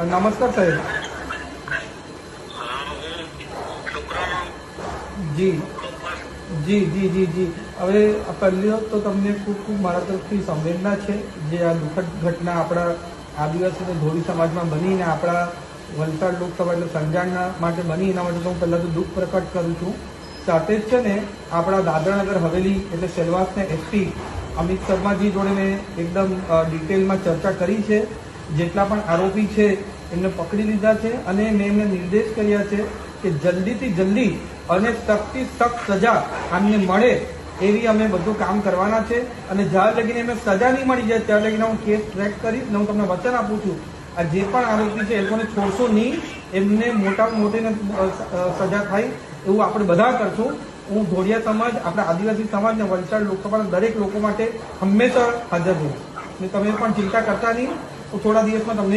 નમસ્કાર સાહેબ. જી જી જી જી જી હવે પહેલી તો તમને ખૂબ ખૂબ મારા તરફથી સંવેદના છે જે આ દુઃખદ ઘટના આપણા આદિવાસી અને ધોળી સમાજમાં બનીને આપણા વલસાડ લોકસભા એટલે સંજાણના માટે બની એના માટે તો હું પહેલાં તો દુઃખ પ્રકટ કરું છું. સાથે જ છે ને આપણા દાદરાનગર હવેલી એટલે સેલવાસના એસપી અમિત શર્માજી જોડે મેં એકદમ ડિટેલમાં ચર્ચા કરી છે. જેટલા પણ આરોપી છે એમને પકડી લીધા છે અને મેં એમને નિર્દેશ કર્યા છે કે જલ્દીથી જલ્દી અને સખ્તથી સખ્ત સજા આમને મળે એવી અમે બધું કામ કરવાના છે. અને જ્યાં લગીને એમને સજા નહીં મળી જાય ત્યાં લગીને હું કેસ ટ્રેક કરીશ ને હું તમને વચન આપું છું આ જે પણ આરોપી છે એ લોકોને છોડશો નહીં, એમને મોટામાં મોટીને સજા થાય એવું આપણે બધા કરશું. હું ધોળિયા સમાજ, આપણા આદિવાસી સમાજ અને વલસાડ લોકસભાના દરેક લોકો માટે હંમેશા હાજર છું. ને તમે પણ ચિંતા કરતા નહીં, હું થોડા દિવસમાં તમને